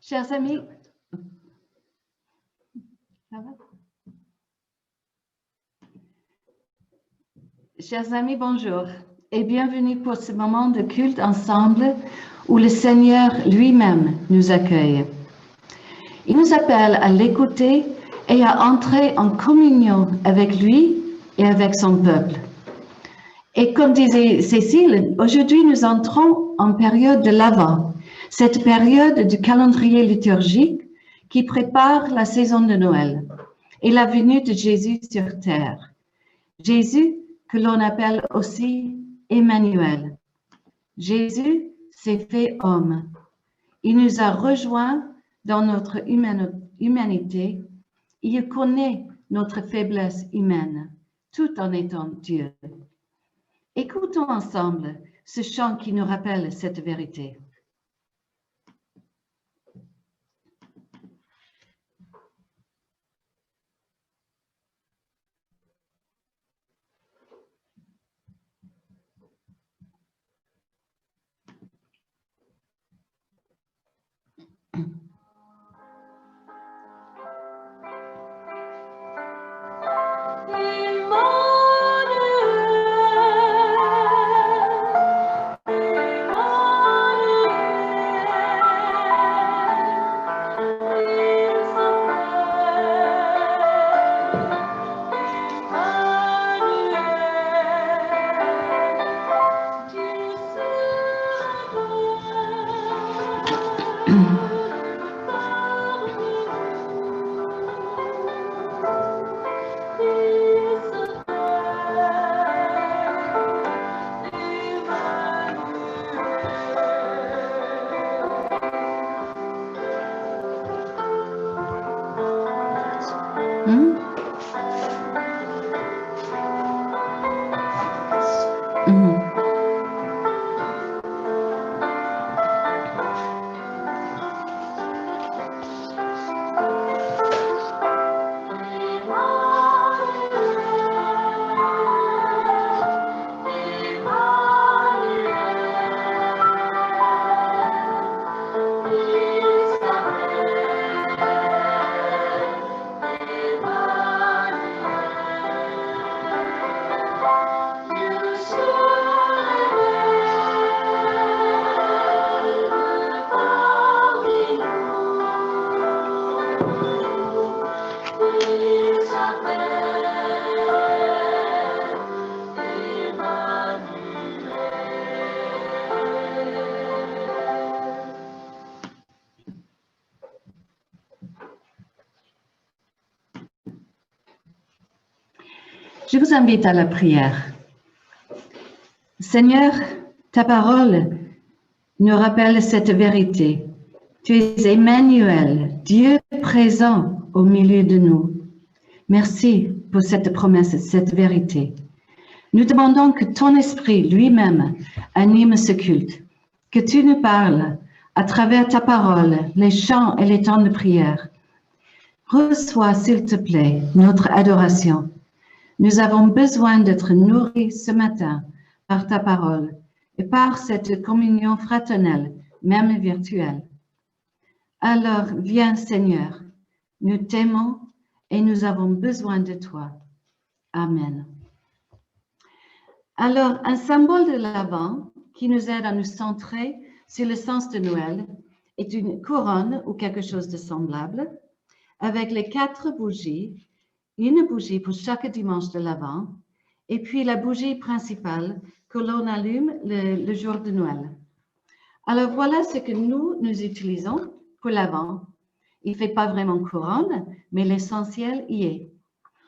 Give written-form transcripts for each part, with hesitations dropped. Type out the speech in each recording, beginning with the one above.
Chers amis, ça va? Chers amis, bonjour et bienvenue pour ce moment de culte ensemble où le Seigneur lui-même nous accueille. Il nous appelle à l'écouter et à entrer en communion avec lui et avec son peuple. Et comme disait Cécile, aujourd'hui nous entrons en période de l'Avent, cette période du calendrier liturgique qui prépare la saison de Noël et la venue de Jésus sur terre. Jésus que l'on appelle aussi Emmanuel. Jésus s'est fait homme. Il nous a rejoints dans notre humanité. Il connaît notre faiblesse humaine tout en étant Dieu. Écoutons ensemble ce chant qui nous rappelle cette vérité. Je vous invite à la prière. Seigneur, ta parole nous rappelle cette vérité. Tu es Emmanuel, Dieu présent au milieu de nous. Merci pour cette promesse, cette vérité. Nous demandons que ton esprit lui-même anime ce culte, que tu nous parles à travers ta parole, les chants et les temps de prière. Reçois, s'il te plaît, notre adoration. Nous avons besoin d'être nourris ce matin par ta parole et par cette communion fraternelle, même virtuelle. Alors, viens Seigneur, nous t'aimons et nous avons besoin de toi. Amen. Alors, un symbole de l'Avent qui nous aide à nous centrer sur le sens de Noël est une couronne ou quelque chose de semblable avec les 4 bougies, une bougie pour chaque dimanche de l'Avent et puis la bougie principale que l'on allume le jour de Noël. Alors voilà ce que nous utilisons pour l'Avent. Il ne fait pas vraiment couronne, mais l'essentiel y est.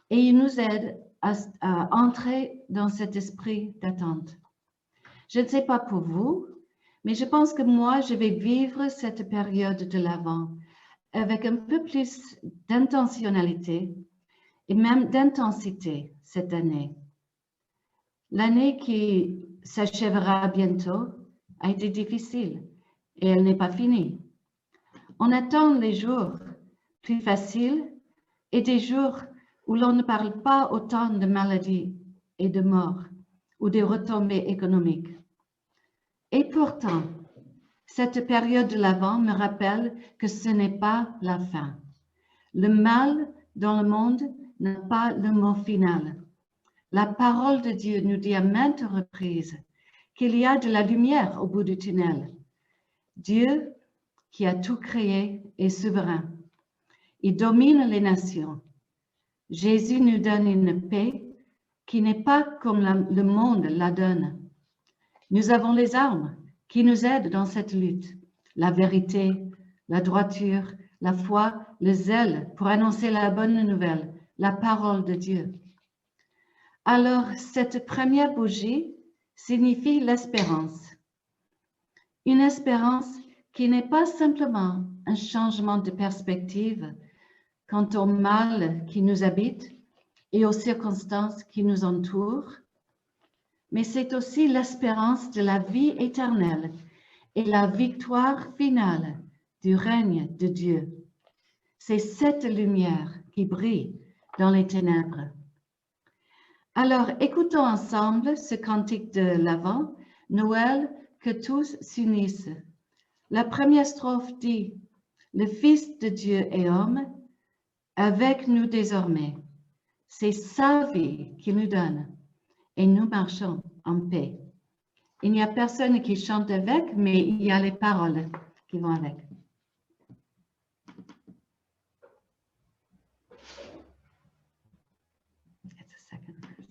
Et il nous aide à entrer dans cet esprit d'attente. Je ne sais pas pour vous, mais je pense que moi, je vais vivre cette période de l'Avent avec un peu plus d'intentionnalité et même d'intensité cette année. L'année qui s'achèvera bientôt a été difficile et elle n'est pas finie. On attend les jours plus faciles et des jours où l'on ne parle pas autant de maladies et de morts ou de retombées économiques. Et pourtant, cette période de l'Avent me rappelle que ce n'est pas la fin. Le mal dans le monde n'a pas le mot final. La parole de Dieu nous dit à maintes reprises qu'il y a de la lumière au bout du tunnel. Dieu, qui a tout créé, est souverain. Il domine les nations. Jésus nous donne une paix qui n'est pas comme le monde la donne. Nous avons les armes qui nous aident dans cette lutte. La vérité, la droiture, la foi, le zèle pour annoncer la bonne nouvelle, la parole de Dieu. Alors, cette première bougie signifie l'espérance. Une espérance qui n'est pas simplement un changement de perspective quant au mal qui nous habite et aux circonstances qui nous entourent, mais c'est aussi l'espérance de la vie éternelle et la victoire finale du règne de Dieu. C'est cette lumière qui brille dans les ténèbres. Alors, écoutons ensemble ce cantique de l'Avent, Noël, que tous s'unissent. La première strophe dit, « Le Fils de Dieu est homme, avec nous désormais. C'est sa vie qu'il nous donne et nous marchons en paix. » Il n'y a personne qui chante avec, mais il y a les paroles qui vont avec. It's a second verse.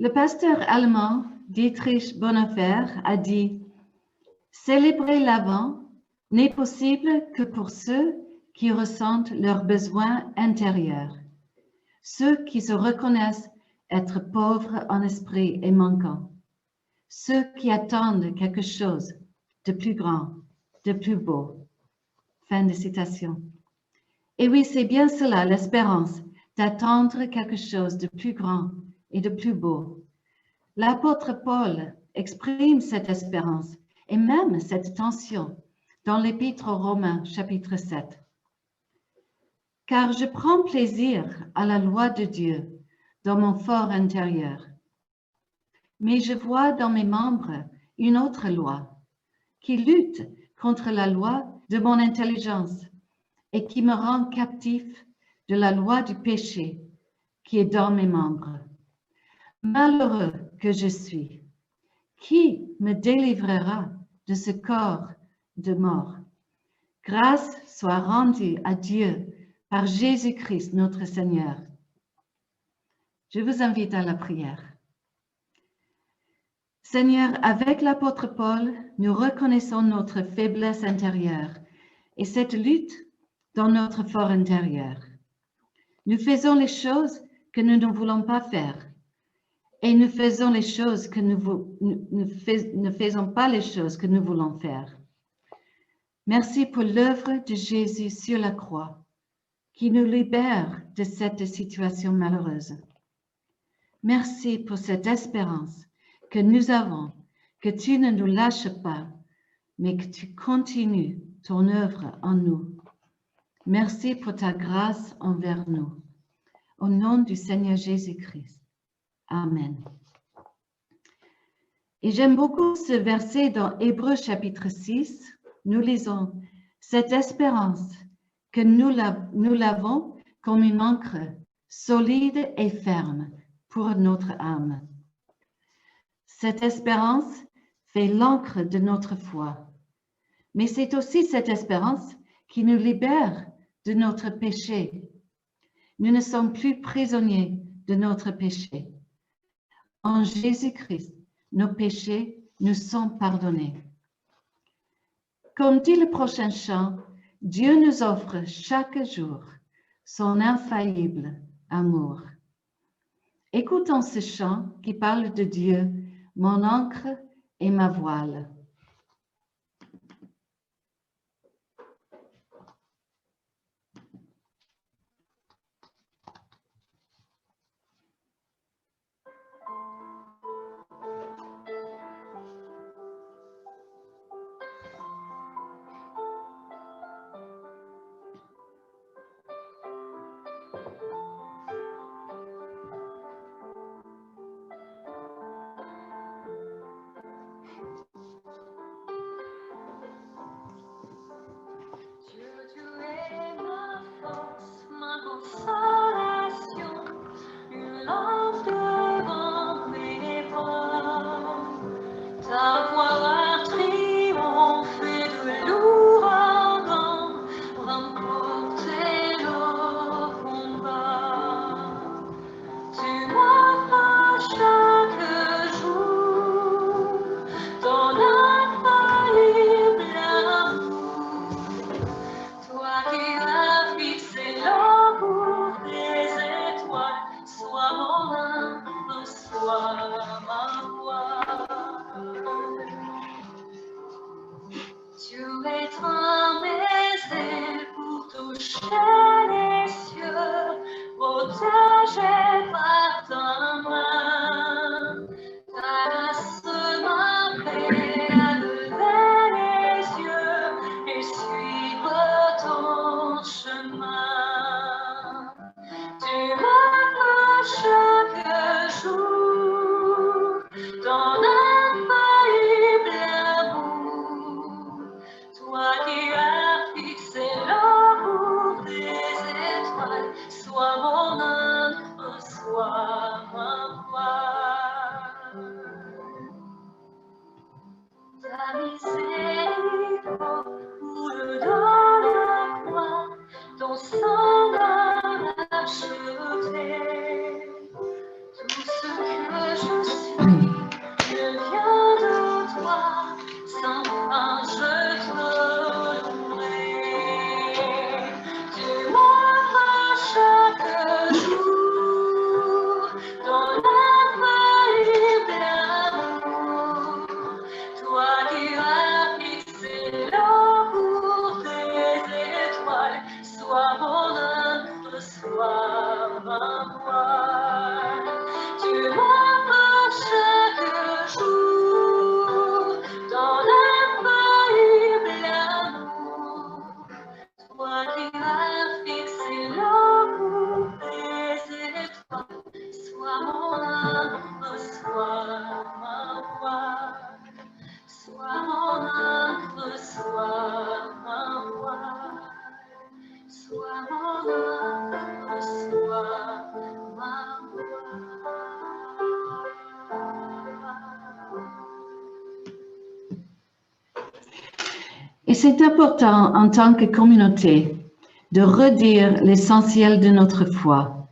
Le pasteur allemand Dietrich Bonhoeffer a dit « Célébrer l'Avent n'est possible que pour ceux qui ressentent leurs besoins intérieurs, ceux qui se reconnaissent être pauvres en esprit et manquants, ceux qui attendent quelque chose de plus grand, de plus beau. » Fin de citation. Et oui, c'est bien cela, l'espérance, d'attendre quelque chose de plus grand et de plus beau. L'apôtre Paul exprime cette espérance et même cette tension dans l'Épître aux Romains, chapitre 7. « Car je prends plaisir à la loi de Dieu dans mon fort intérieur. Mais je vois dans mes membres une autre loi qui lutte contre la loi de mon intelligence et qui me rend captif de la loi du péché qui est dans mes membres. Malheureux que je suis, qui me délivrera de ce corps de mort? Grâce soit rendue à Dieu par Jésus-Christ notre Seigneur. » Je vous invite à la prière. Seigneur, avec l'apôtre Paul, nous reconnaissons notre faiblesse intérieure et cette lutte dans notre fort intérieur. Nous faisons les choses que nous ne voulons pas faire et nous faisons les choses que ne faisons pas les choses que nous voulons faire. Merci pour l'œuvre de Jésus sur la croix qui nous libère de cette situation malheureuse. Merci pour cette espérance que nous avons, que tu ne nous lâches pas, mais que tu continues ton œuvre en nous. Merci pour ta grâce envers nous. Au nom du Seigneur Jésus-Christ. Amen. Et j'aime beaucoup ce verset dans Hébreux chapitre 6. Nous lisons « Cette espérance que nous l'avons comme une ancre solide et ferme pour notre âme. » Cette espérance fait l'ancre de notre foi. Mais c'est aussi cette espérance qui nous libère de notre péché. Nous ne sommes plus prisonniers de notre péché. En Jésus-Christ, nos péchés nous sont pardonnés. Comme dit le prochain chant, Dieu nous offre chaque jour son infaillible amour. Écoutons ce chant qui parle de Dieu, mon ancre et ma voile. Et c'est important en tant que communauté de redire l'essentiel de notre foi.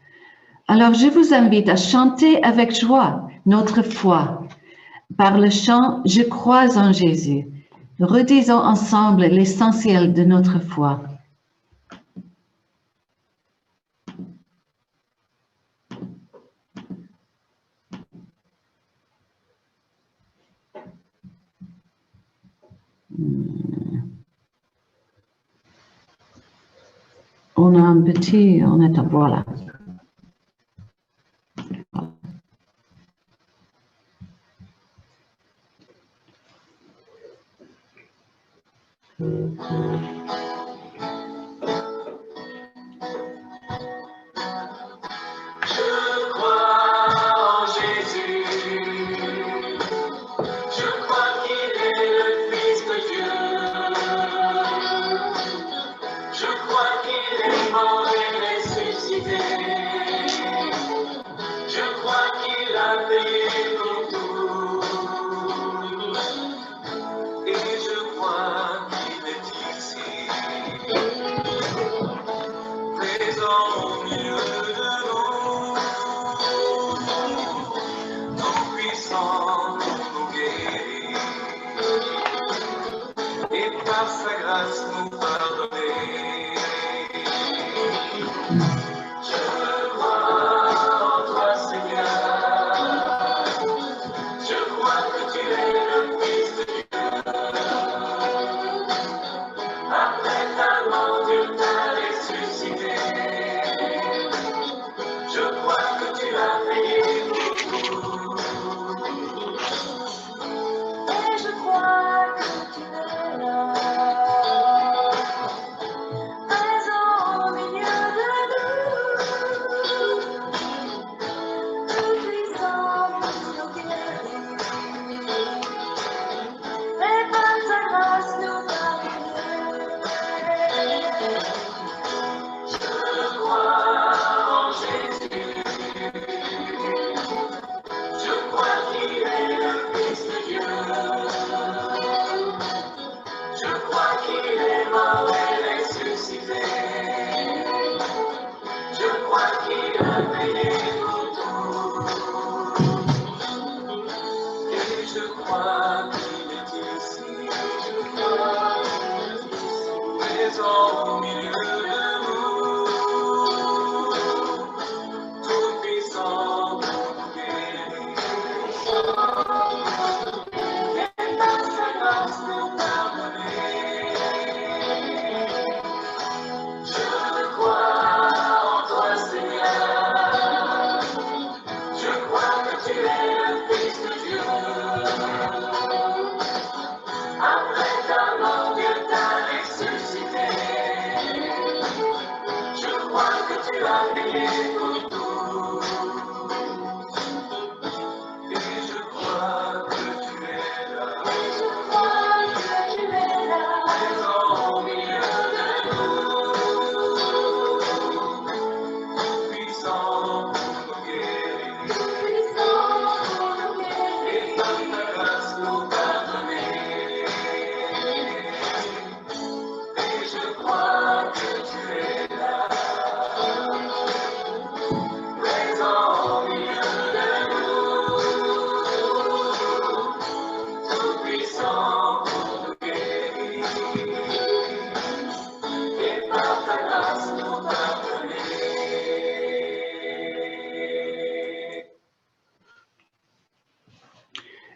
Alors je vous invite à chanter avec joie notre foi par le chant « Je crois en Jésus ». Redisons ensemble l'essentiel de notre foi. On a un petit, on est à voilà.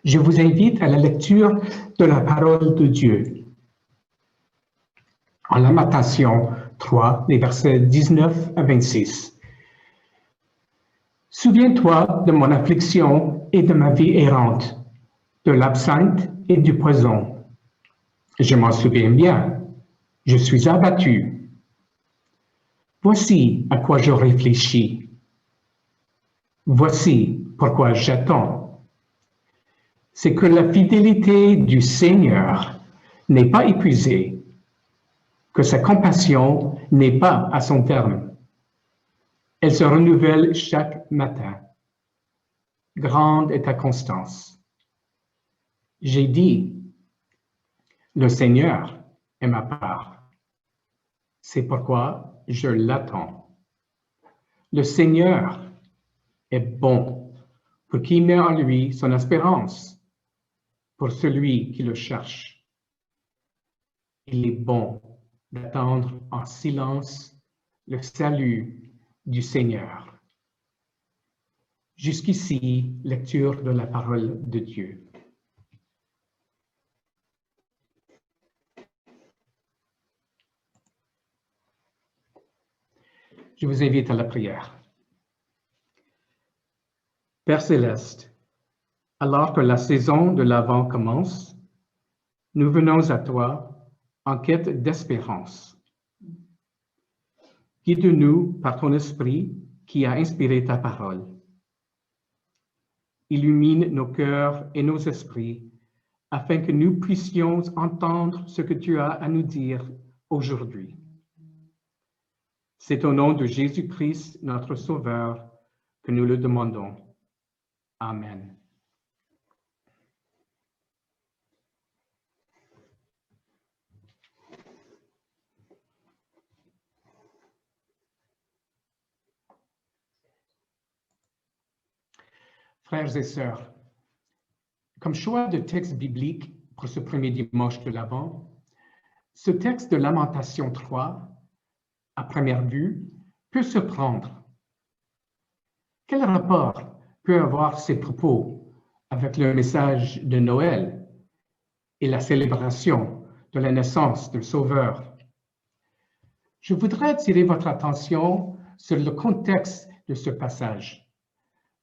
Je vous invite à la lecture de la parole de Dieu. En Lamentation 3, les versets 19 à 26. Souviens-toi de mon affliction et de ma vie errante, de l'absinthe et du poison. Je m'en souviens bien, je suis abattu. Voici à quoi je réfléchis. Voici pourquoi j'attends. C'est que la fidélité du Seigneur n'est pas épuisée, que sa compassion n'est pas à son terme. Elle se renouvelle chaque matin. Grande est ta constance. J'ai dit, le Seigneur est ma part. C'est pourquoi je l'attends. Le Seigneur est bon pour qui met en lui son espérance, pour celui qui le cherche. Il est bon d'attendre en silence le salut du Seigneur. Jusqu'ici, lecture de la parole de Dieu. Je vous invite à la prière. Père céleste, alors que la saison de l'Avent commence, nous venons à toi en quête d'espérance. Guide-nous par ton esprit qui a inspiré ta parole. Illumine nos cœurs et nos esprits afin que nous puissions entendre ce que tu as à nous dire aujourd'hui. C'est au nom de Jésus-Christ, notre Sauveur, que nous le demandons. Amen. Frères et sœurs, comme choix de texte biblique pour ce premier dimanche de l'Avent, ce texte de Lamentation 3, à première vue, peut surprendre. Quel rapport peut avoir ces propos avec le message de Noël et la célébration de la naissance du Sauveur? Je voudrais attirer votre attention sur le contexte de ce passage,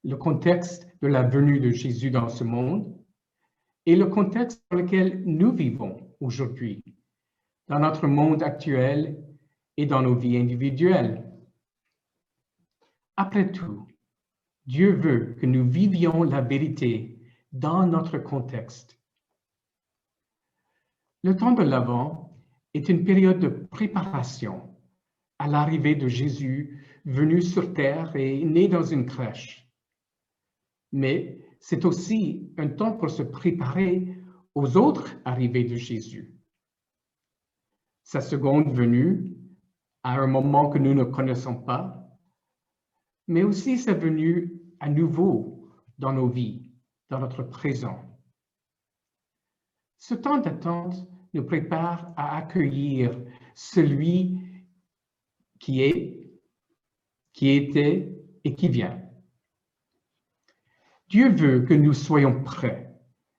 le contexte de la venue de Jésus dans ce monde et le contexte dans lequel nous vivons aujourd'hui, dans notre monde actuel et dans nos vies individuelles. Après tout, Dieu veut que nous vivions la vérité dans notre contexte. Le temps de l'Avent est une période de préparation à l'arrivée de Jésus venu sur terre et né dans une crèche. Mais c'est aussi un temps pour se préparer aux autres arrivées de Jésus. Sa seconde venue, à un moment que nous ne connaissons pas, mais aussi sa venue à nouveau dans nos vies, dans notre présent. Ce temps d'attente nous prépare à accueillir celui qui est, qui était et qui vient. Dieu veut que nous soyons prêts,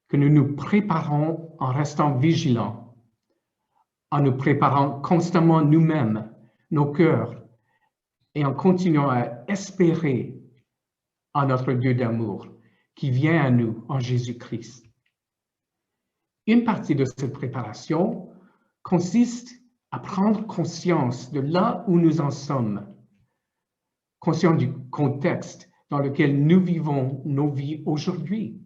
que nous nous préparons en restant vigilants, en nous préparant constamment nous-mêmes, nos cœurs, et en continuant à espérer en notre Dieu d'amour qui vient à nous en Jésus-Christ. Une partie de cette préparation consiste à prendre conscience de là où nous en sommes, conscient du contexte dans lequel nous vivons nos vies aujourd'hui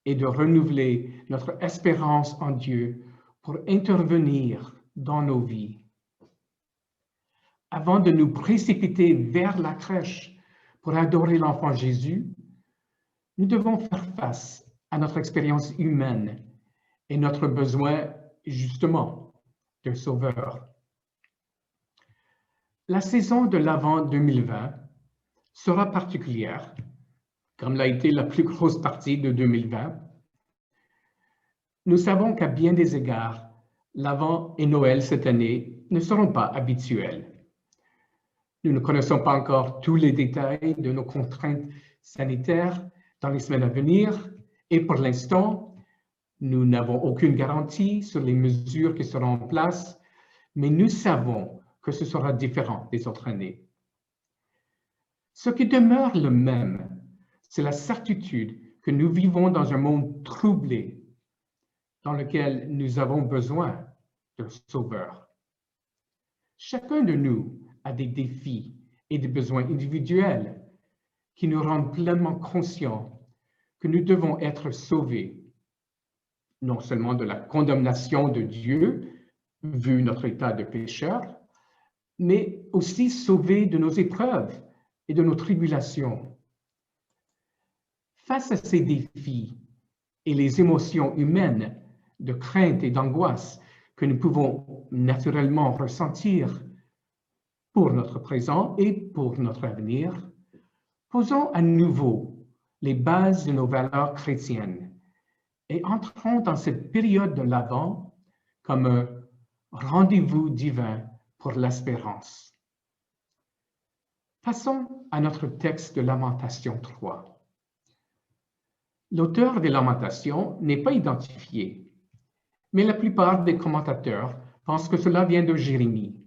et de renouveler notre espérance en Dieu pour intervenir dans nos vies. Avant de nous précipiter vers la crèche pour adorer l'enfant Jésus, nous devons faire face à notre expérience humaine et notre besoin, justement, d'un Sauveur. La saison de l'Avent 2020 sera particulière, comme l'a été la plus grosse partie de 2020. Nous savons qu'à bien des égards, l'Avent et Noël cette année ne seront pas habituels. Nous ne connaissons pas encore tous les détails de nos contraintes sanitaires dans les semaines à venir et pour l'instant, nous n'avons aucune garantie sur les mesures qui seront en place, mais nous savons que ce sera différent des autres années. Ce qui demeure le même, c'est la certitude que nous vivons dans un monde troublé, dans lequel nous avons besoin d'un Sauveur. Chacun de nous a des défis et des besoins individuels qui nous rendent pleinement conscients que nous devons être sauvés, non seulement de la condamnation de Dieu, vu notre état de pécheur, mais aussi sauvés de nos épreuves et de nos tribulations. Face à ces défis et les émotions humaines de crainte et d'angoisse que nous pouvons naturellement ressentir pour notre présent et pour notre avenir, posons à nouveau les bases de nos valeurs chrétiennes et entrons dans cette période de l'Avent comme un rendez-vous divin pour l'espérance. Passons à notre texte de Lamentations 3. L'auteur des Lamentations n'est pas identifié, mais la plupart des commentateurs pensent que cela vient de Jérémie,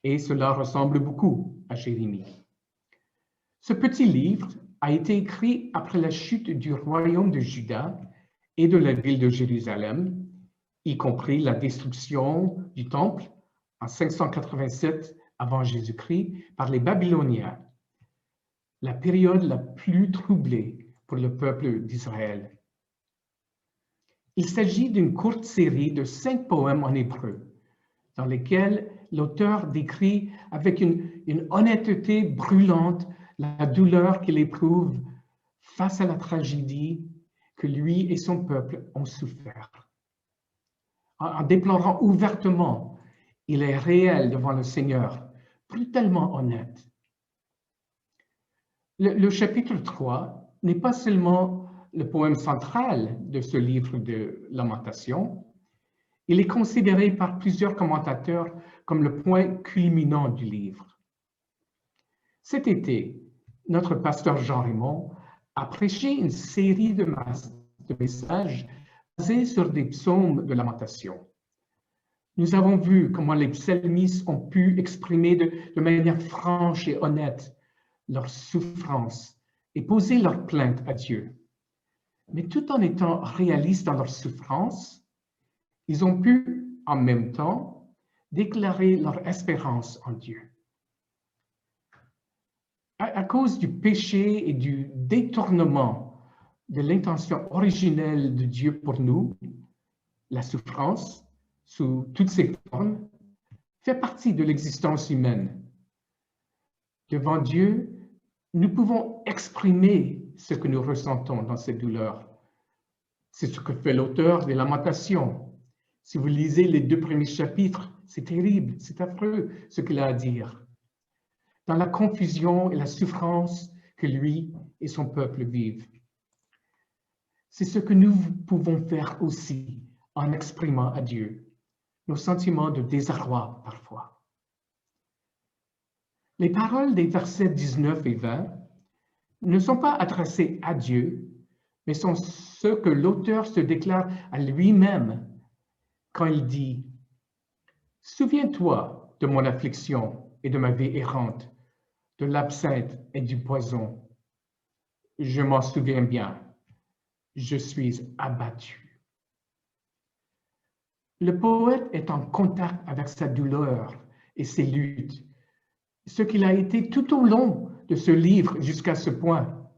et cela ressemble beaucoup à Jérémie. Ce petit livre a été écrit après la chute du royaume de Juda et de la ville de Jérusalem, y compris la destruction du temple en 587 avant Jésus-Christ par les Babyloniens, la période la plus troublée pour le peuple d'Israël. Il s'agit d'une courte série de 5 poèmes en hébreu, dans lesquels l'auteur décrit avec une honnêteté brûlante la douleur qu'il éprouve face à la tragédie que lui et son peuple ont souffert. En déplorant ouvertement, il est réel devant le Seigneur, brutalement honnête. Le chapitre 3 n'est pas seulement le poème central de ce livre de Lamentations, il est considéré par plusieurs commentateurs comme le point culminant du livre. Cet été, notre pasteur Jean-Raymond a prêché une série de messages basés sur des psaumes de lamentation. Nous avons vu comment les psalmistes ont pu exprimer de manière franche et honnête leur souffrance et poser leurs plaintes à Dieu. Mais tout en étant réalistes dans leur souffrance, ils ont pu, en même temps, déclarer leur espérance en Dieu. À cause du péché et du détournement de l'intention originelle de Dieu pour nous, la souffrance, sous toutes ses formes, fait partie de l'existence humaine. Devant Dieu, nous pouvons exprimer ce que nous ressentons dans cette douleur. C'est ce que fait l'auteur des Lamentations. Si vous lisez les 2 premiers chapitres, c'est terrible, c'est affreux ce qu'il a à dire. Dans la confusion et la souffrance que lui et son peuple vivent. C'est ce que nous pouvons faire aussi en exprimant à Dieu nos sentiments de désarroi parfois. Les paroles des versets 19 et 20 ne sont pas adressées à Dieu, mais sont ce que l'auteur se déclare à lui-même quand il dit « Souviens-toi de mon affliction et de ma vie errante, de l'absinthe et du poison. Je m'en souviens bien, je suis abattu. » Le poète est en contact avec sa douleur et ses luttes, ce qu'il a été tout au long de ce livre jusqu'à ce point.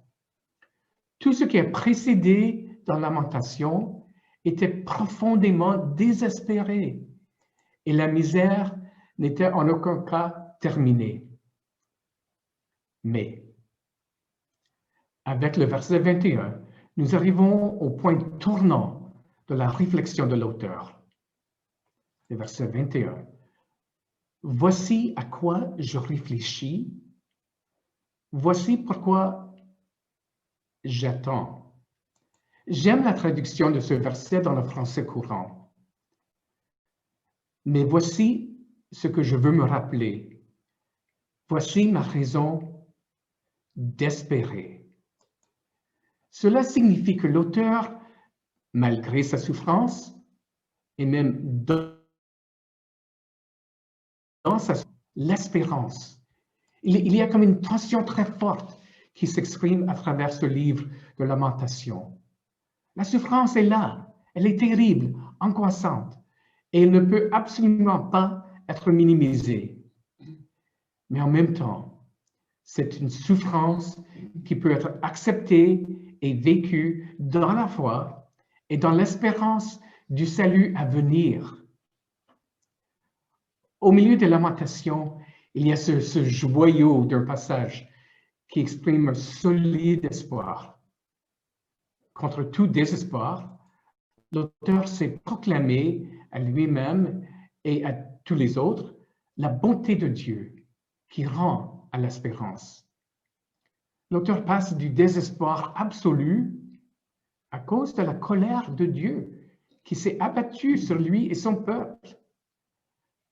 Tout ce qui a précédé dans Lamentation était profondément désespéré et la misère n'était en aucun cas terminée. Mais, avec le verset 21, nous arrivons au point tournant de la réflexion de l'auteur. Le verset 21. Voici à quoi je réfléchis, voici pourquoi j'attends. J'aime la traduction de ce verset dans le français courant. Mais voici ce que je veux me rappeler. Voici ma raison d'espérer. Cela signifie que l'auteur, malgré sa souffrance, et même dans l'espérance, il y a comme une tension très forte qui s'exprime à travers ce livre de Lamentation. La souffrance est là, elle est terrible, angoissante, et elle ne peut absolument pas être minimisée. Mais en même temps, c'est une souffrance qui peut être acceptée et vécue dans la foi et dans l'espérance du salut à venir. Au milieu des Lamentations, il y a ce joyau d'un passage qui exprime un solide espoir. Contre tout désespoir, l'auteur s'est proclamé à lui-même et à tous les autres la bonté de Dieu qui rend à l'espérance. L'auteur passe du désespoir absolu à cause de la colère de Dieu qui s'est abattue sur lui et son peuple,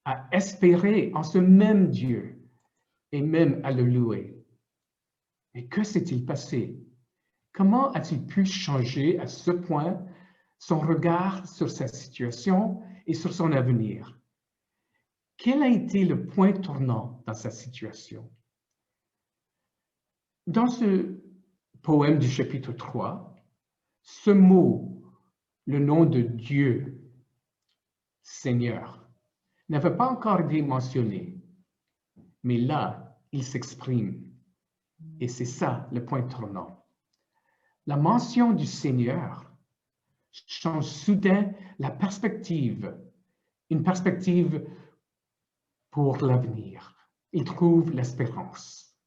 à espérer en ce même Dieu et même à le louer. Mais que s'est-il passé? Comment a-t-il pu changer à ce point son regard sur sa situation et sur son avenir? Quel a été le point tournant dans sa situation? Dans ce poème du chapitre 3, ce mot, le nom de Dieu, Seigneur, n'avait pas encore été mentionné, mais là, il s'exprime. Et c'est ça le point tournant. La mention du Seigneur change soudain la perspective, une perspective pour l'avenir. Il trouve l'espérance.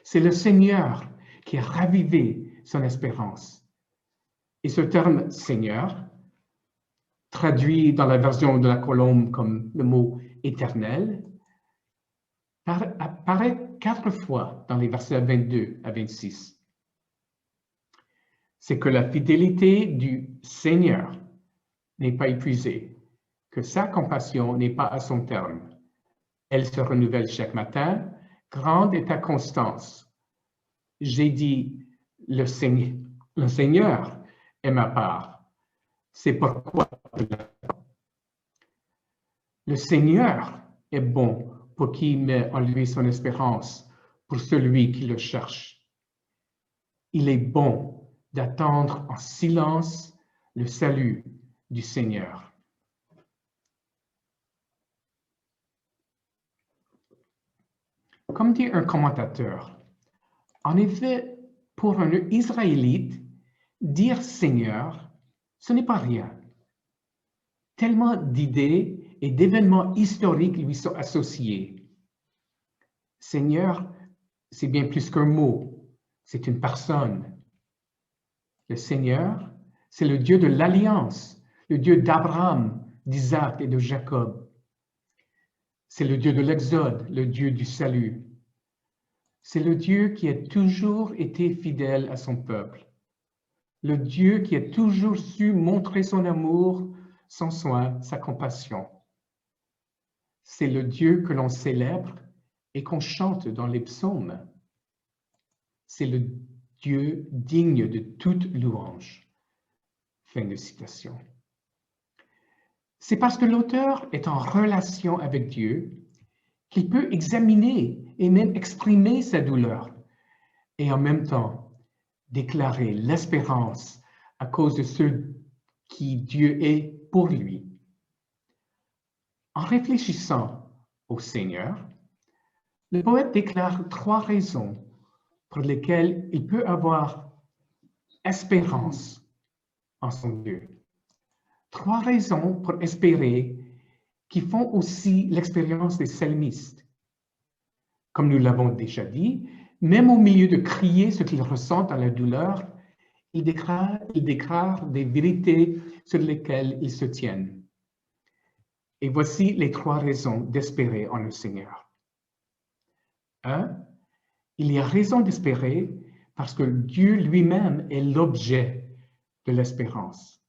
C'est le Seigneur qui a ravivé son espérance. Et ce terme Seigneur, traduit dans la version de la Colombe comme le mot éternel, apparaît 4 fois dans les versets 22 à 26. C'est que la fidélité du Seigneur n'est pas épuisée, que sa compassion n'est pas à son terme. Elle se renouvelle chaque matin, grande est ta constance. J'ai dit, le Seigneur est ma part. C'est pourquoi le Seigneur est bon pour qui met en lui son espérance, pour celui qui le cherche. Il est bon d'attendre en silence le salut du Seigneur. Comme dit un commentateur, en effet, pour un Israélite, dire Seigneur, ce n'est pas rien. Tellement d'idées et d'événements historiques lui sont associés. Seigneur, c'est bien plus qu'un mot, c'est une personne. Le Seigneur, c'est le Dieu de l'alliance, le Dieu d'Abraham, d'Isaac et de Jacob. C'est le Dieu de l'Exode, le Dieu du salut. C'est le Dieu qui a toujours été fidèle à son peuple. Le Dieu qui a toujours su montrer son amour, son soin, sa compassion. C'est le Dieu que l'on célèbre et qu'on chante dans les psaumes. C'est le Dieu digne de toute louange. Fin de citation. C'est parce que l'auteur est en relation avec Dieu qu'il peut examiner et même exprimer sa douleur et en même temps déclarer l'espérance à cause de ce qui Dieu est pour lui. En réfléchissant au Seigneur, le poète déclare 3 raisons pour lesquelles il peut avoir espérance en son Dieu. 3 raisons pour espérer qui font aussi l'expérience des psalmistes. Comme nous l'avons déjà dit, même au milieu de crier ce qu'ils ressentent à la douleur, ils déclarent des vérités sur lesquelles ils se tiennent. Et voici les 3 raisons d'espérer en le Seigneur. 1. Il y a raison d'espérer parce que Dieu lui-même est l'objet de l'espérance.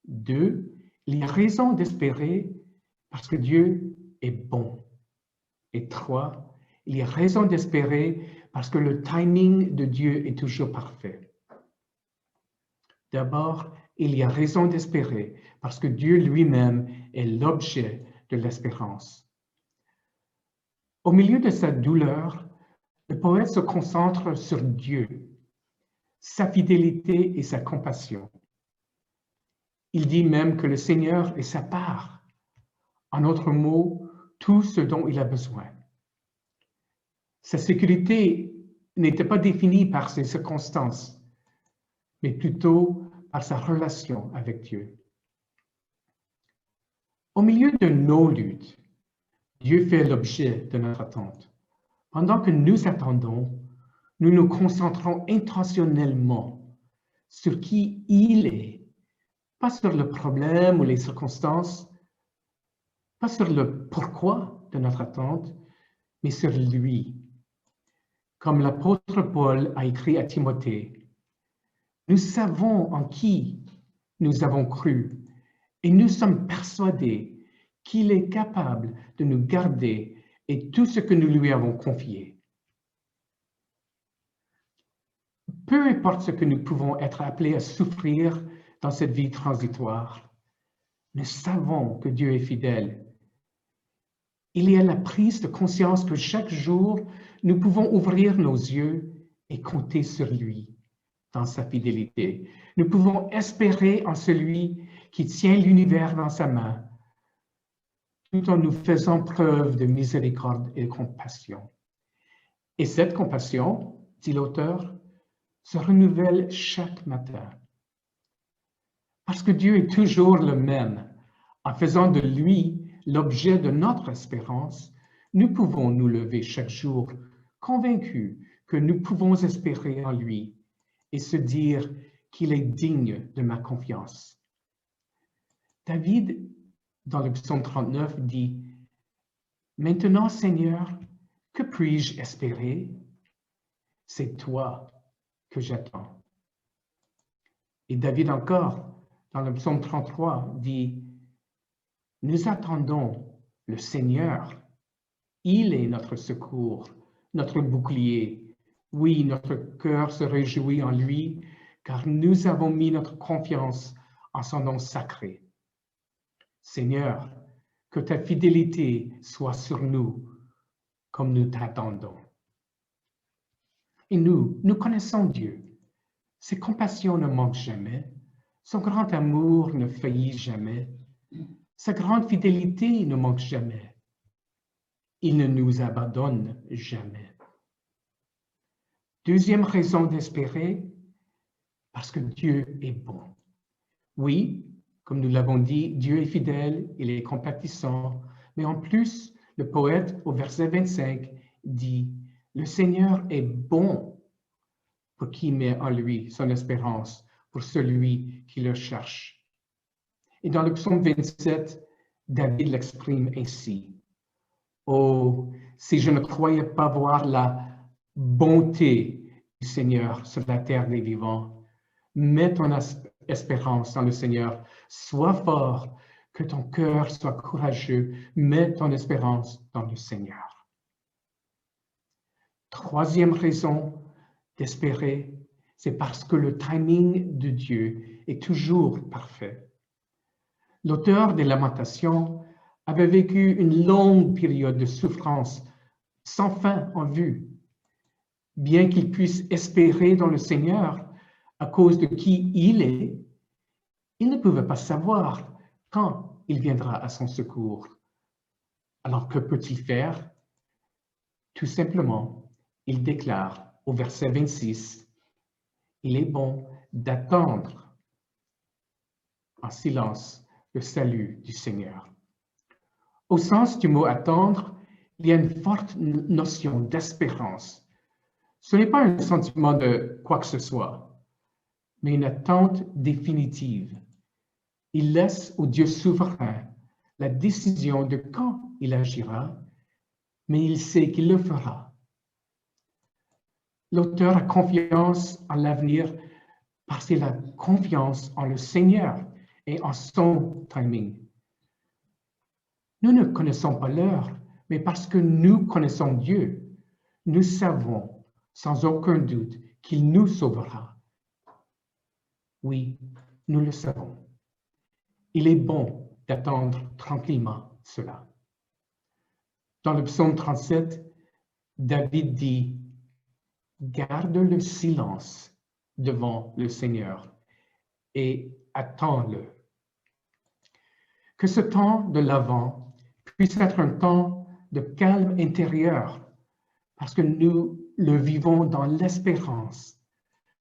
2. Il y a raison d'espérer parce que Dieu est bon. Et 3. Il y a raison d'espérer parce que le timing de Dieu est toujours parfait. D'abord, il y a raison d'espérer parce que Dieu lui-même est l'objet de l'espérance. Au milieu de sa douleur, le poète se concentre sur Dieu, sa fidélité et sa compassion. Il dit même que le Seigneur est sa part. En d'autres mots, tout ce dont il a besoin. Sa sécurité n'était pas définie par ses circonstances, mais plutôt par sa relation avec Dieu. Au milieu de nos luttes, Dieu fait l'objet de notre attente. Pendant que nous attendons, nous nous concentrons intentionnellement sur qui il est pas sur le problème ou les circonstances, pas sur le pourquoi de notre attente, mais sur lui. Comme l'apôtre Paul a écrit à Timothée, nous savons en qui nous avons cru et nous sommes persuadés qu'il est capable de nous garder et tout ce que nous lui avons confié. Peu importe ce que nous pouvons être appelés à souffrir dans cette vie transitoire, nous savons que Dieu est fidèle. Il y a la prise de conscience que chaque jour, nous pouvons ouvrir nos yeux et compter sur lui dans sa fidélité. Nous pouvons espérer en celui qui tient l'univers dans sa main, tout en nous faisant preuve de miséricorde et de compassion. Et cette compassion, dit l'auteur, se renouvelle chaque matin. Parce que Dieu est toujours le même, en faisant de lui l'objet de notre espérance, nous pouvons nous lever chaque jour convaincus que nous pouvons espérer en lui et se dire qu'il est digne de ma confiance. David, dans le psaume 39, dit « Maintenant, Seigneur, que puis-je espérer? C'est toi que j'attends. » Et David encore, dans le psaume 33, dit « Nous attendons le Seigneur. Il est notre secours, notre bouclier. Oui, notre cœur se réjouit en lui, car nous avons mis notre confiance en son nom sacré. Seigneur, que ta fidélité soit sur nous, comme nous t'attendons. » Et nous connaissons Dieu. Ses compassions ne manquent jamais. Son grand amour ne faillit jamais. Sa grande fidélité ne manque jamais. Il ne nous abandonne jamais. Deuxième raison d'espérer, parce que Dieu est bon. Oui, comme nous l'avons dit, Dieu est fidèle, il est compatissant, mais en plus, le poète au verset 25 dit « Le Seigneur est bon pour qui met en lui son espérance, pour celui qui le cherche. » Et dans le psaume 27, David l'exprime ainsi. « Oh, si je ne croyais pas voir la bonté du Seigneur sur la terre des vivants, mets ton espérance en le Seigneur, sois fort, que ton cœur soit courageux, mets ton espérance dans le Seigneur. » Troisième raison d'espérer, c'est parce que le timing de Dieu est toujours parfait. L'auteur des Lamentations avait vécu une longue période de souffrance sans fin en vue. Bien qu'il puisse espérer dans le Seigneur à cause de qui il est, il ne pouvait pas savoir quand il viendra à son secours. Alors que peut-il faire? Tout simplement, il déclare au verset 26, « Il est bon d'attendre en silence le salut du Seigneur. » Au sens du mot « attendre », il y a une forte notion d'espérance. Ce n'est pas un sentiment de quoi que ce soit, mais une attente définitive. Il laisse au Dieu souverain la décision de quand il agira, mais il sait qu'il le fera. L'auteur a confiance en l'avenir parce qu'il a confiance en le Seigneur et en son timing. Nous ne connaissons pas l'heure, mais parce que nous connaissons Dieu, nous savons sans aucun doute qu'il nous sauvera. Oui, nous le savons. Il est bon d'attendre tranquillement cela. Dans le psaume 37, David dit « Garde le silence devant le Seigneur et attends-le. » Que ce temps de l'Avent puisse être un temps de calme intérieur parce que nous le vivons dans l'espérance,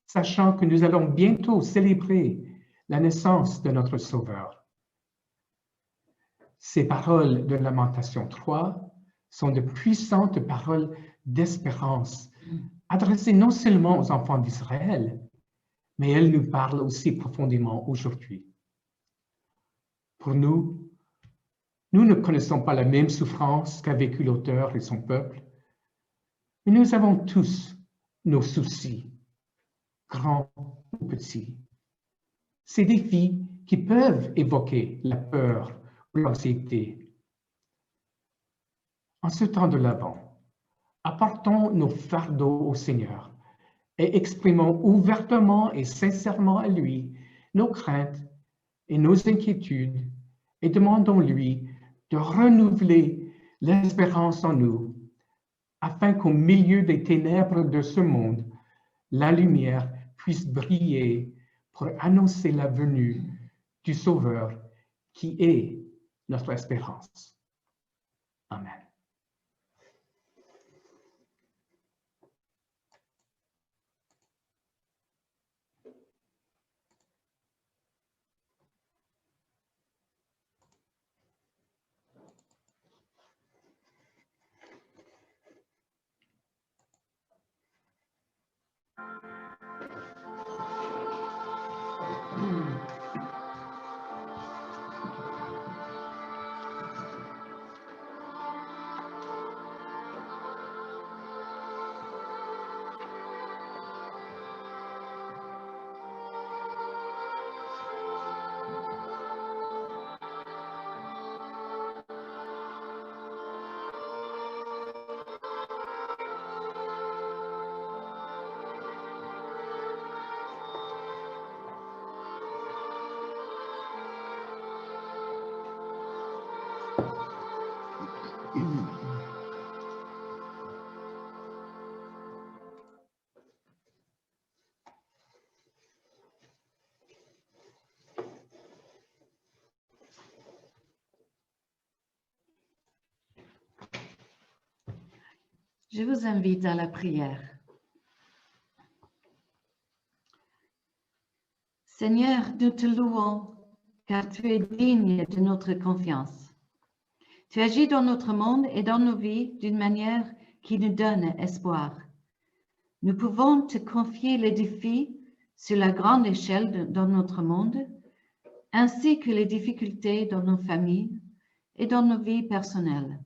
sachant que nous allons bientôt célébrer la naissance de notre Sauveur. Ces paroles de Lamentation 3 sont de puissantes paroles d'espérance, adressées non seulement aux enfants d'Israël, mais elles nous parlent aussi profondément aujourd'hui. Pour nous, nous ne connaissons pas la même souffrance qu'a vécu l'auteur et son peuple, mais nous avons tous nos soucis, grands ou petits. Ces défis qui peuvent évoquer la peur ou l'anxiété. En ce temps de l'Avent, apportons nos fardeaux au Seigneur et exprimons ouvertement et sincèrement à lui nos craintes et nos inquiétudes et demandons-lui de renouveler l'espérance en nous afin qu'au milieu des ténèbres de ce monde, la lumière puisse briller pour annoncer la venue du Sauveur qui est notre espérance. Amen. Je vous invite à la prière. Seigneur, nous te louons car tu es digne de notre confiance. Tu agis dans notre monde et dans nos vies d'une manière qui nous donne espoir. Nous pouvons te confier les défis sur la grande échelle dans notre monde, ainsi que les difficultés dans nos familles et dans nos vies personnelles.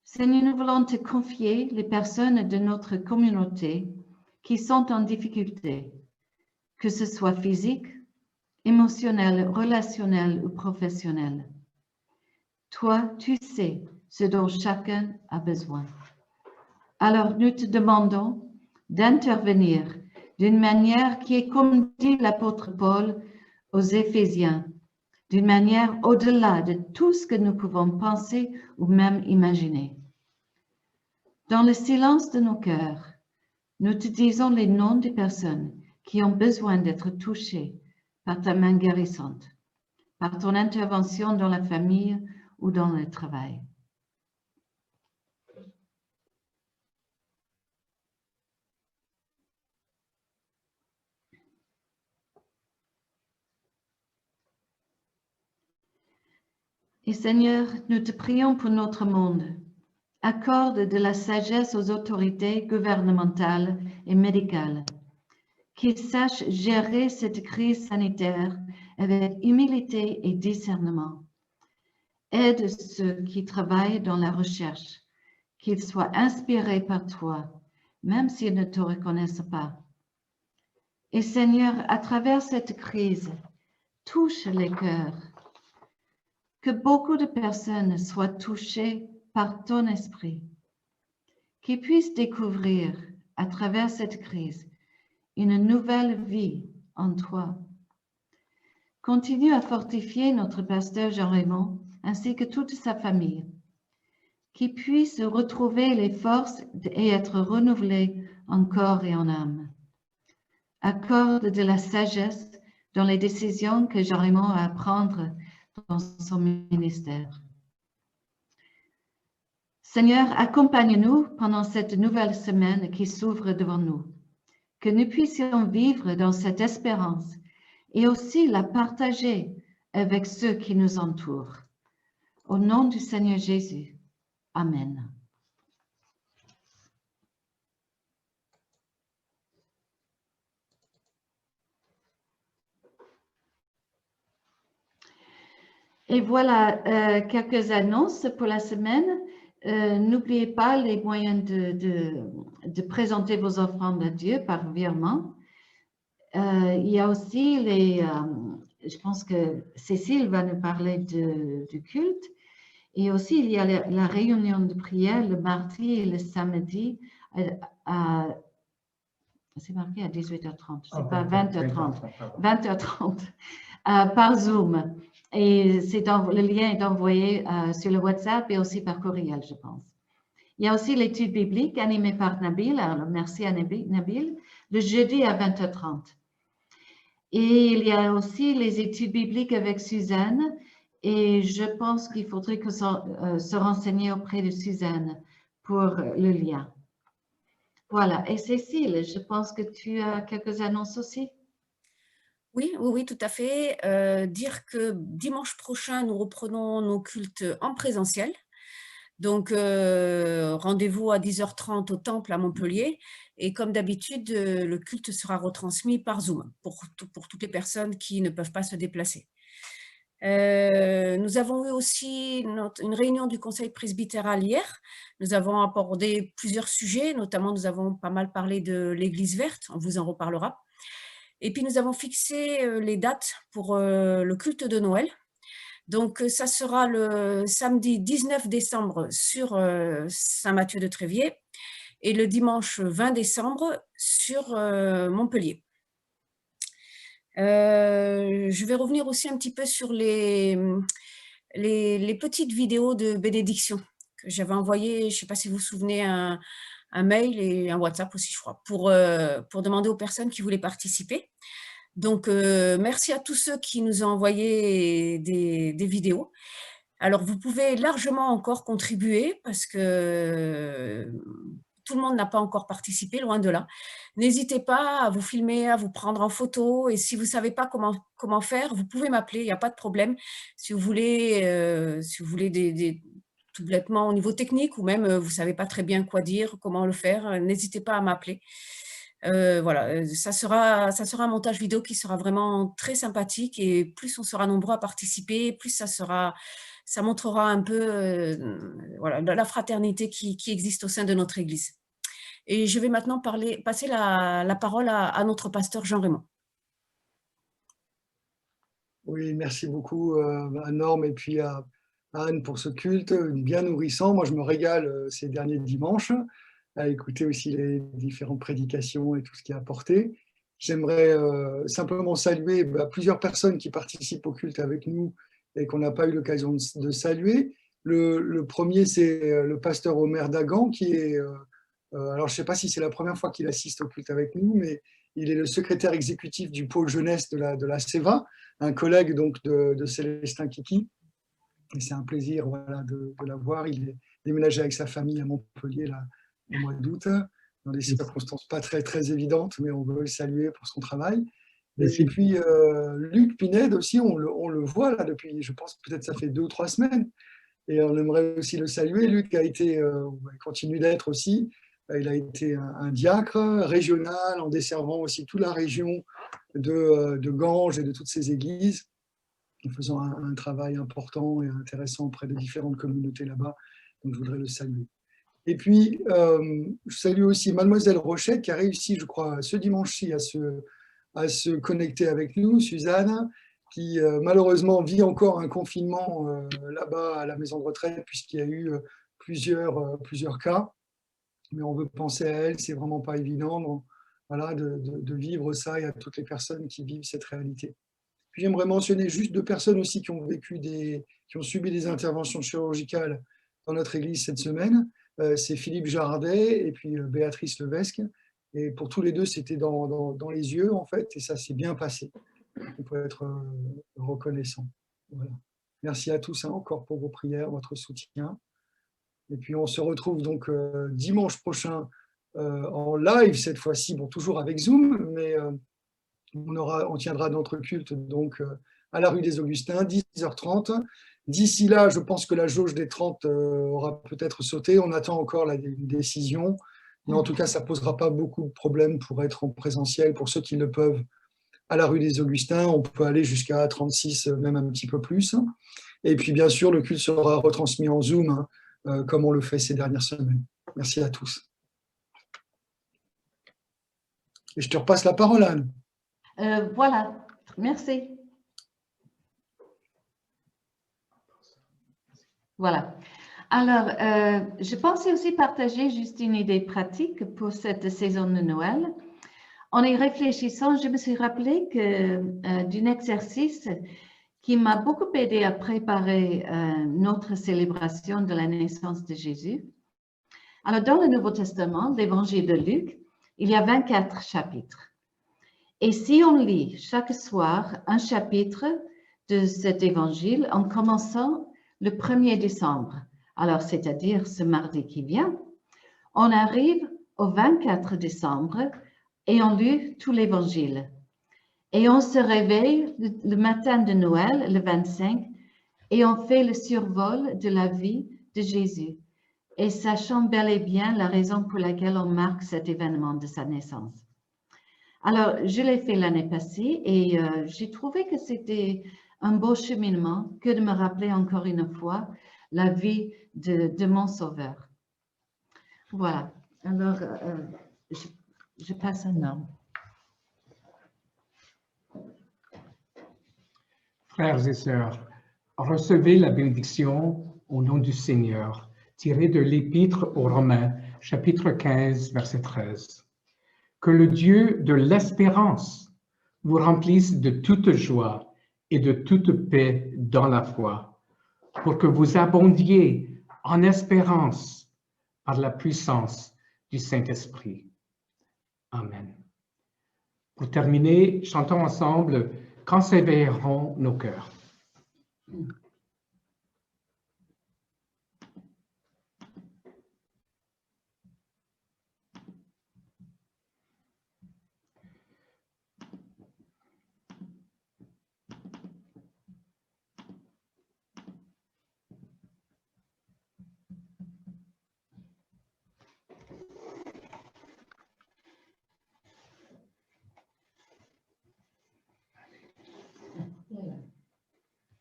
Seigneur, nous voulons te confier les personnes de notre communauté qui sont en difficulté, que ce soit physique, émotionnel, relationnel ou professionnel. Toi, tu sais ce dont chacun a besoin. Alors, nous te demandons d'intervenir d'une manière qui est, comme dit l'apôtre Paul aux Éphésiens, d'une manière au-delà de tout ce que nous pouvons penser ou même imaginer. Dans le silence de nos cœurs, nous te disons les noms des personnes qui ont besoin d'être touchées par ta main guérissante, par ton intervention dans la famille ou dans le travail. Et Seigneur, nous te prions pour notre monde. Accorde de la sagesse aux autorités gouvernementales et médicales, qu'ils sachent gérer cette crise sanitaire avec humilité et discernement. Aide ceux qui travaillent dans la recherche, qu'ils soient inspirés par toi, même s'ils ne te reconnaissent pas. Et Seigneur, à travers cette crise, touche les cœurs. Que beaucoup de personnes soient touchées par ton esprit, qu'ils puissent découvrir à travers cette crise une nouvelle vie en toi. Continue à fortifier notre pasteur Jean-Raymond ainsi que toute sa famille, qu'ils puissent retrouver les forces et être renouvelés en corps et en âme. Accorde de la sagesse dans les décisions que Jean-Raymond a à prendre dans son ministère. Seigneur, accompagne-nous pendant cette nouvelle semaine qui s'ouvre devant nous, que nous puissions vivre dans cette espérance et aussi la partager avec ceux qui nous entourent. Au nom du Seigneur Jésus. Amen. Et voilà, quelques annonces pour la semaine. N'oubliez pas les moyens de présenter vos offrandes à Dieu par virement. Il y a aussi je pense que Cécile va nous parler du culte. Et aussi, il y a la réunion de prière le mardi et le samedi c'est marqué à 18h30, c'est pas 20h30, 20h30 par Zoom. Et le lien est envoyé sur le WhatsApp et aussi par courriel, je pense. Il y a aussi l'étude biblique animée par Nabil, alors merci à Nabil, le jeudi à 20h30. Et il y a aussi les études bibliques avec Suzanne. Et je pense qu'il faudrait se renseigner auprès de Suzanne pour le lien. Voilà. Et Cécile, je pense que tu as quelques annonces aussi. Oui, tout à fait. Dire que dimanche prochain, nous reprenons nos cultes en présentiel. Donc, rendez-vous à 10h30 au Temple à Montpellier. Et comme d'habitude, le culte sera retransmis par Zoom pour toutes les personnes qui ne peuvent pas se déplacer. Nous avons eu aussi une réunion du conseil presbytéral hier. Nous avons abordé plusieurs sujets, notamment nous avons pas mal parlé de l'Église verte, on vous en reparlera. Et puis nous avons fixé les dates pour le culte de Noël. Donc ça sera le samedi 19 décembre sur Saint-Mathieu de Tréviers et le dimanche 20 décembre sur Montpellier. Je vais revenir aussi un petit peu sur les petites vidéos de bénédiction que j'avais envoyées, je ne sais pas si vous vous souvenez, un mail et un WhatsApp aussi, je crois, pour demander aux personnes qui voulaient participer. Donc, merci à tous ceux qui nous ont envoyé des vidéos. Alors, vous pouvez largement encore contribuer parce que tout le monde n'a pas encore participé, loin de là. N'hésitez pas à vous filmer, à vous prendre en photo. Et si vous ne savez pas comment faire, vous pouvez m'appeler, il n'y a pas de problème. Si vous voulez, tout bêtement au niveau technique ou même vous ne savez pas très bien quoi dire, comment le faire, n'hésitez pas à m'appeler. Voilà, ça sera un montage vidéo qui sera vraiment très sympathique et plus on sera nombreux à participer, plus ça montrera un peu voilà, la fraternité qui existe au sein de notre Église. Et je vais maintenant passer la parole à notre pasteur Jean-Raymond. Oui, merci beaucoup à Norm et puis à Anne pour ce culte bien nourrissant. Moi, je me régale ces derniers dimanches à écouter aussi les différentes prédications et tout ce qui est apporté. J'aimerais simplement saluer plusieurs personnes qui participent au culte avec nous et qu'on n'a pas eu l'occasion de saluer. Le premier, c'est le pasteur Omer Dagan, qui est, alors je ne sais pas si c'est la première fois qu'il assiste au culte avec nous, mais il est le secrétaire exécutif du pôle jeunesse de la CEVA, un collègue donc de Célestin Kiki. Et c'est un plaisir voilà, de l'avoir. Il est déménagé avec sa famille à Montpellier là, au mois d'août, dans des circonstances pas très, très évidentes, mais on veut le saluer pour son travail. Et puis, Luc Pinède aussi, on le voit là depuis, je pense, peut-être ça fait 2 ou 3 semaines. Et on aimerait aussi le saluer. Luc a été, continue d'être aussi, il a été un diacre régional en desservant aussi toute la région de Ganges et de toutes ces églises, en faisant un travail important et intéressant auprès de différentes communautés là-bas. Donc, je voudrais le saluer. Et puis, je salue aussi Mademoiselle Rochette qui a réussi, je crois, ce dimanche-ci à se connecter avec nous, Suzanne, qui malheureusement vit encore un confinement là-bas à la maison de retraite puisqu'il y a eu plusieurs cas. Mais on veut penser à elle, c'est vraiment pas évident donc, voilà, de vivre ça et à toutes les personnes qui vivent cette réalité. Puis j'aimerais mentionner juste 2 personnes aussi qui ont subi des interventions chirurgicales dans notre église cette semaine. C'est Philippe Jardet et puis Béatrice Levesque. Et pour tous les 2, c'était dans les yeux, en fait, et ça s'est bien passé. On peut être reconnaissant. Voilà. Merci à tous encore pour vos prières, votre soutien. Et puis, on se retrouve donc dimanche prochain en live, cette fois-ci, bon, toujours avec Zoom, mais on tiendra notre culte donc, à la rue des Augustins, 10h30. D'ici là, je pense que la jauge des 30 aura peut-être sauté. On attend encore la décision. Mais en tout cas, ça ne posera pas beaucoup de problèmes pour être en présentiel. Pour ceux qui le peuvent, à la rue des Augustins, on peut aller jusqu'à 36, même un petit peu plus. Et puis, bien sûr, le culte sera retransmis en Zoom, hein, comme on le fait ces dernières semaines. Merci à tous. Et je te repasse la parole, Anne. Voilà, merci. Voilà. Alors, je pensais aussi partager juste une idée pratique pour cette saison de Noël. En y réfléchissant, je me suis rappelé d'un exercice qui m'a beaucoup aidé à préparer notre célébration de la naissance de Jésus. Alors, dans le Nouveau Testament, l'Évangile de Luc, il y a 24 chapitres. Et si on lit chaque soir un chapitre de cet évangile en commençant le 1er décembre, alors c'est-à-dire ce mardi qui vient, on arrive au 24 décembre et on lit tout l'évangile. Et on se réveille le matin de Noël, le 25, et on fait le survol de la vie de Jésus, et sachant bel et bien la raison pour laquelle on marque cet événement de sa naissance. Alors, je l'ai fait l'année passée et j'ai trouvé que c'était un beau cheminement que de me rappeler encore une fois la vie de mon Sauveur. Voilà. Alors, je passe un nom. Frères et sœurs, recevez la bénédiction au nom du Seigneur, tirée de l'Épître aux Romains, chapitre 15, verset 13. Que le Dieu de l'espérance vous remplisse de toute joie et de toute paix dans la foi, pour que vous abondiez en espérance par la puissance du Saint-Esprit. Amen. Pour terminer, chantons ensemble « Quand s'éveilleront nos cœurs ».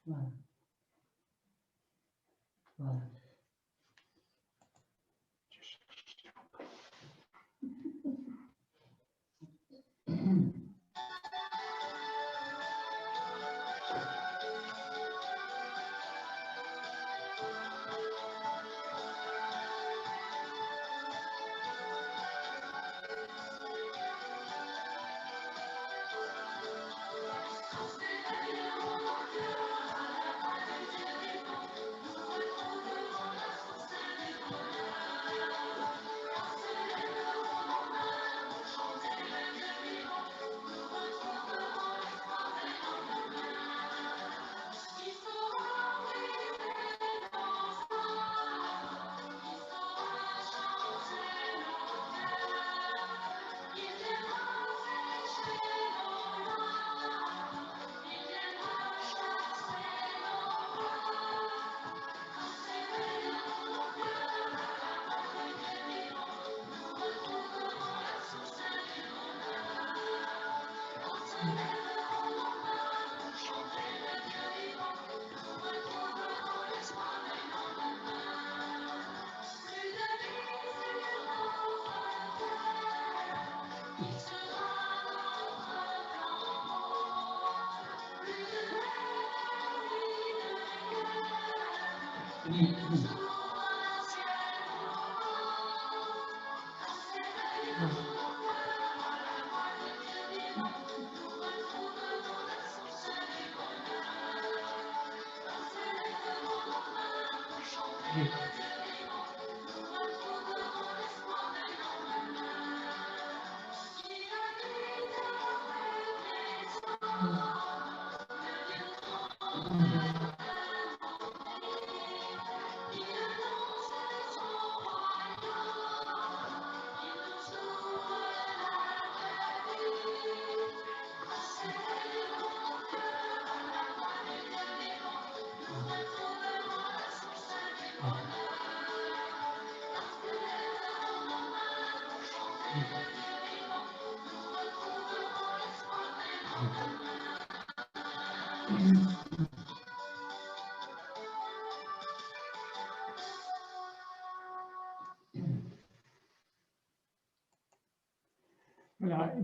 Voilà. Voilà.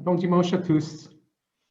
Bon dimanche à tous.